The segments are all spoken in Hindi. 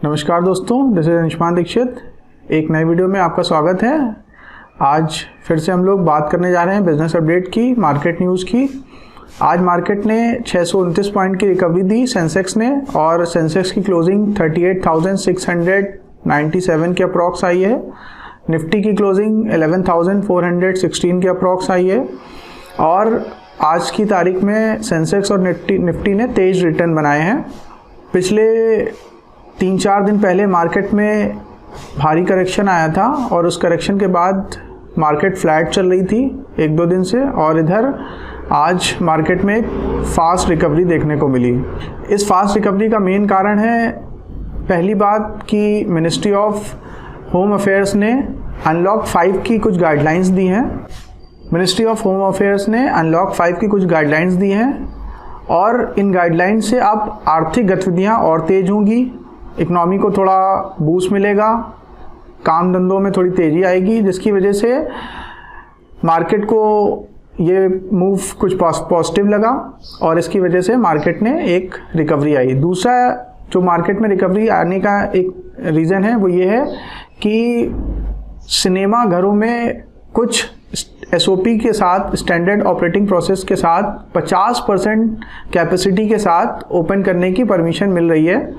नमस्कार दोस्तों, दिस इज अंशुमान दीक्षित। एक नई वीडियो में आपका स्वागत है। आज फिर से हम लोग बात करने जा रहे हैं बिजनेस अपडेट की, मार्केट न्यूज़ की। आज मार्केट ने 629 पॉइंट की रिकवरी दी सेंसेक्स ने, और सेंसेक्स की क्लोजिंग 38,697 के अप्रॉक्स आई है। निफ्टी की क्लोजिंग 11,416 के अप्रॉक्स आई है। और आज की तारीख में सेंसेक्स और निफ्टी ने तेज रिटर्न बनाए हैं। पिछले 3-4 दिन पहले मार्केट में भारी करेक्शन आया था और उस करेक्शन के बाद मार्केट फ्लैट चल रही थी 1-2 दिन से, और इधर आज मार्केट में एक फास्ट रिकवरी देखने को मिली। इस फास्ट रिकवरी का मेन कारण है, पहली बात कि मिनिस्ट्री ऑफ होम अफेयर्स ने अनलॉक 5 की कुछ गाइडलाइंस दी हैं। मिनिस्ट्री ऑफ होम अफेयर्स ने अनलॉक 5 की कुछ गाइडलाइंस दी हैं, और इन गाइडलाइंस से अब आर्थिक गतिविधियां और तेज होंगी, इकनॉमी को थोड़ा बूस्ट मिलेगा, काम धंधों में थोड़ी तेज़ी आएगी, जिसकी वजह से मार्केट को ये मूव कुछ पॉजिटिव लगा और इसकी वजह से मार्केट ने एक रिकवरी आई। दूसरा जो मार्केट में रिकवरी आने का एक रीज़न है वो ये है कि सिनेमा घरों में कुछ SOP के साथ, स्टैंडर्ड ऑपरेटिंग प्रोसेस के साथ 50% कैपेसिटी के साथ ओपन करने की परमिशन मिल रही है,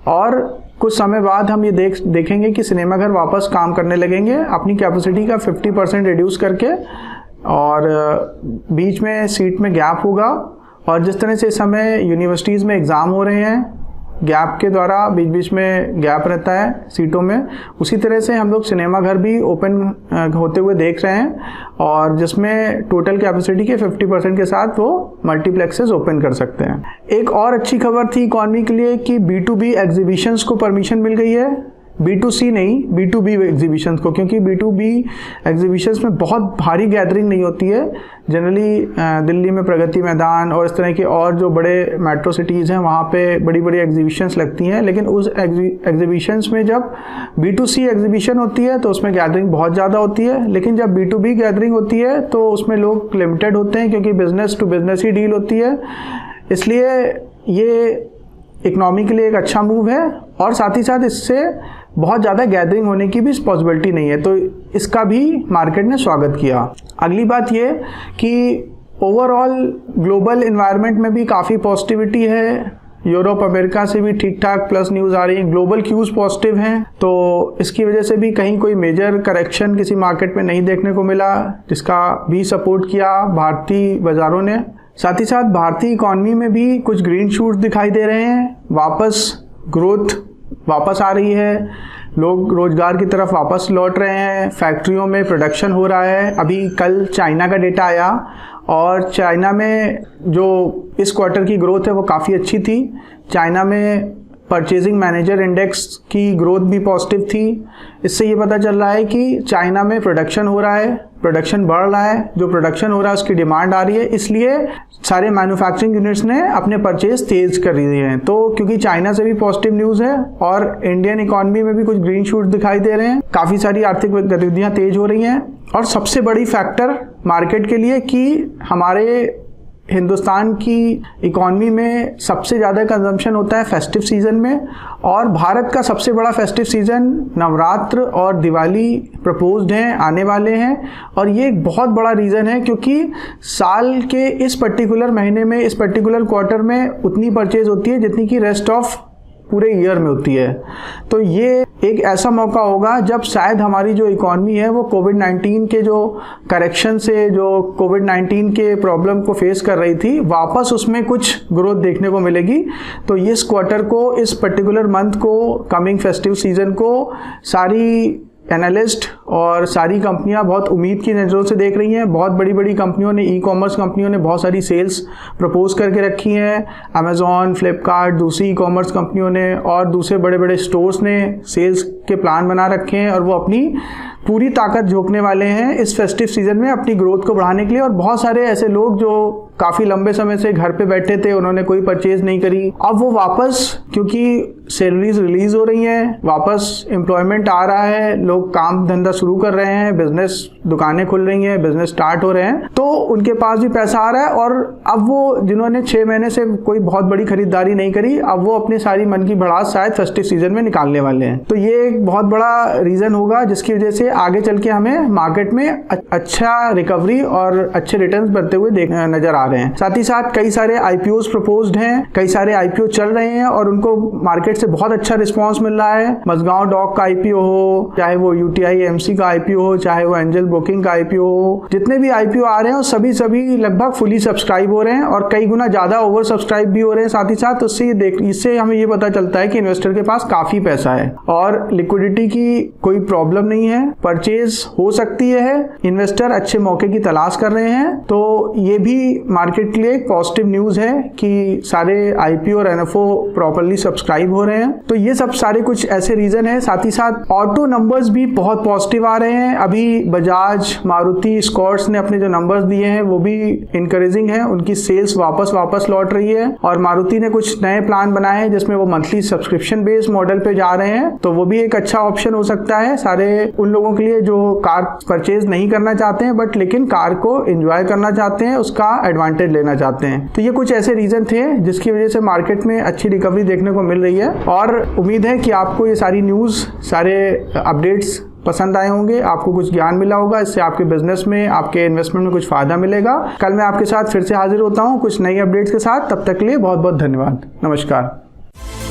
और कुछ समय बाद हम ये देखेंगे कि सिनेमा घर वापस काम करने लगेंगे अपनी कैपेसिटी का 50% रिड्यूस करके, और बीच में सीट में गैप होगा। और जिस तरह से इस समय यूनिवर्सिटीज़ में एग्ज़ाम हो रहे हैं, गैप के द्वारा बीच बीच में गैप रहता है सीटों में, उसी तरह से हम लोग सिनेमा घर भी ओपन होते हुए देख रहे हैं, और जिसमें टोटल कैपेसिटी के 50% के साथ वो मल्टीप्लेक्सेस ओपन कर सकते हैं। एक और अच्छी खबर थी इकॉनमी के लिए कि B2B एग्जीबिशंस को परमिशन मिल गई है, B2C नहीं, B2B एग्जीबिशंस को, क्योंकि B2B एग्जीबिशंस में बहुत भारी गैदरिंग नहीं होती है। जनरली दिल्ली में प्रगति मैदान और इस तरह के और जो बड़े मेट्रो सिटीज़ हैं वहाँ पे बड़ी बड़ी एग्जीबिशंस लगती हैं, लेकिन उस एग्जीबिशंस में जब B2C एग्जीबिशन होती है तो उसमें गैदरिंग बहुत ज़्यादा होती है, लेकिन जब B2B गैदरिंग होती है तो उसमें लोग लिमिटेड होते हैं, क्योंकि बिजनेस टू बिजनेस ही डील होती है। इसलिए ये इकनॉमी के लिए एक अच्छा मूव है, और साथ ही साथ इससे बहुत ज़्यादा गैदरिंग होने की भी पॉसिबिलिटी नहीं है, तो इसका भी मार्केट ने स्वागत किया। अगली बात ये कि ओवरऑल ग्लोबल इन्वायरमेंट में भी काफ़ी पॉजिटिविटी है। यूरोप अमेरिका से भी ठीक ठाक प्लस न्यूज़ आ रही है, ग्लोबल क्यूज़ पॉजिटिव हैं, तो इसकी वजह से भी कहीं कोई मेजर करेक्शन किसी मार्केट में नहीं देखने को मिला, जिसका भी सपोर्ट किया भारतीय बाज़ारों ने। साथ ही साथ भारतीय इकॉनमी में भी कुछ ग्रीन शूट्स दिखाई दे रहे हैं, वापस ग्रोथ वापस आ रही है, लोग रोजगार की तरफ वापस लौट रहे हैं, फैक्ट्रियों में प्रोडक्शन हो रहा है। अभी कल चाइना का डेटा आया, और चाइना में जो इस क्वार्टर की ग्रोथ है वो काफ़ी अच्छी थी। चाइना में परचेजिंग मैनेजर इंडेक्स की ग्रोथ भी पॉजिटिव थी। इससे ये पता चल रहा है कि चाइना में प्रोडक्शन हो रहा है, प्रोडक्शन बढ़ रहा है, जो प्रोडक्शन हो रहा है उसकी डिमांड आ रही है, इसलिए सारे मैन्युफैक्चरिंग यूनिट्स ने अपने परचेज तेज कर दिए हैं। तो क्योंकि चाइना से भी पॉजिटिव न्यूज़ है और इंडियन इकॉनमी में भी कुछ ग्रीन शूट दिखाई दे रहे हैं, काफ़ी सारी आर्थिक गतिविधियाँ तेज हो रही हैं। और सबसे बड़ी फैक्टर मार्केट के लिए कि हमारे हिंदुस्तान की इकॉनमी में सबसे ज़्यादा कंजम्पशन होता है फेस्टिव सीज़न में, और भारत का सबसे बड़ा फेस्टिव सीज़न नवरात्र और दिवाली प्रपोज्ड हैं, आने वाले हैं। और ये एक बहुत बड़ा रीज़न है, क्योंकि साल के इस पर्टिकुलर महीने में, इस पर्टिकुलर क्वार्टर में उतनी परचेज होती है जितनी कि रेस्ट ऑफ पूरे ईयर में होती है। तो ये एक ऐसा मौका होगा जब शायद हमारी जो इकॉनमी है वो कोविड-19 के जो करेक्शन से, जो कोविड-19 के प्रॉब्लम को फेस कर रही थी, वापस उसमें कुछ ग्रोथ देखने को मिलेगी। तो इस क्वार्टर को, इस पर्टिकुलर मंथ को, कमिंग फेस्टिव सीजन को सारी एनालिस्ट और सारी कंपनियां बहुत उम्मीद की नज़रों से देख रही हैं। बहुत बड़ी बड़ी कंपनियों ने, ई कॉमर्स कंपनियों ने बहुत सारी सेल्स प्रपोज करके रखी हैं। अमेज़ॉन, फ्लिपकार्ट, दूसरी ई कॉमर्स कंपनियों ने और दूसरे बड़े बड़े स्टोर्स ने सेल्स के प्लान बना रखे हैं, और वो अपनी पूरी ताकत झोंकने वाले हैं इस फेस्टिव सीजन में अपनी ग्रोथ को बढ़ाने के लिए। और बहुत सारे ऐसे लोग जो काफ़ी लंबे समय से घर पे बैठे थे, उन्होंने कोई परचेज नहीं करी, अब वो वापस, क्योंकि सैलरीज रिलीज हो रही हैं, वापस एम्प्लॉयमेंट आ रहा है, लोग काम धंधा शुरू कर रहे हैं, बिजनेस दुकानें खुल रही हैं, बिजनेस स्टार्ट हो रहे हैं, तो उनके पास भी पैसा आ रहा है। और अब वो जिन्होंने 6 महीने से कोई बहुत बड़ी खरीदारी नहीं करी, अब वो अपनी सारी मन की भड़ास शायद फेस्टिव सीजन में निकालने वाले हैं। तो ये एक बहुत बड़ा रीजन होगा जिसकी वजह से आगे चल के हमें मार्केट में अच्छा रिकवरी और अच्छे रिटर्न्स बनते हुए नजर आ रहे हैं। साथ ही साथ कई सारे आईपीओस प्रपोज्ड हैं, कई सारे आईपीओ चल रहे हैं और उनको मार्केट से बहुत अच्छा रिस्पांस मिल रहा है। मझगांव डॉक का आईपीओ हो, चाहे वो यूटीआई एमसी का आईपीओ हो, चाहे वो एंजल ब्रोकिंग का आईपीओ हो, जितने भी आईपीओ आ रहे हैं सभी लगभग फुली सब्सक्राइब हो रहे हैं और कई गुना ज्यादा ओवर सब्सक्राइब भी हो रहे हैं। साथ ही साथ इससे हमें ये पता चलता है कि इन्वेस्टर के पास काफी पैसा है और लिक्विडिटी की कोई प्रॉब्लम नहीं है, परचेज हो सकती है, इन्वेस्टर अच्छे मौके की तलाश कर रहे हैं। तो ये भी मार्केट के लिए एक पॉजिटिव न्यूज है कि सारे आईपीओ और एनएफओ प्रॉपर्ली सब्सक्राइब हो रहे हैं। तो ये सब सारे कुछ ऐसे रीजन है। साथ ही साथ ऑटो नंबर्स भी बहुत पॉजिटिव आ रहे हैं। अभी बजाज, मारुति, स्कॉट्स ने अपने जो नंबर्स दिए हैं वो भी इंकरेजिंग है, उनकी सेल्स वापस लौट रही है। और मारुति ने कुछ नए प्लान बनाए हैं जिसमें वो मंथली सब्सक्रिप्शन बेस्ड मॉडल पे जा रहे हैं, तो वो भी एक अच्छा ऑप्शन हो सकता है सारे उन लोगों के लिए जो कार परचेज नहीं करना चाहते हैं बट लेकिन कार को एंजॉय करना चाहते हैं, उसका एडवांटेज लेना चाहते हैं। तो ये कुछ ऐसे रीजन थे जिसकी वजह से मार्केट में अच्छी रिकवरी देखने को मिल रही है। और उम्मीद है कि आपको ये सारी न्यूज़, सारे अपडेट्स पसंद आए होंगे, आपको कुछ ज्ञान मिला होगा, इससे आपके बिजनेस में, आपके इन्वेस्टमेंट में कुछ फायदा मिलेगा। कल मैं आपके साथ फिर से हाजिर होता हूँ कुछ नई अपडेट्स के साथ। तब तक के लिए बहुत बहुत धन्यवाद। नमस्कार।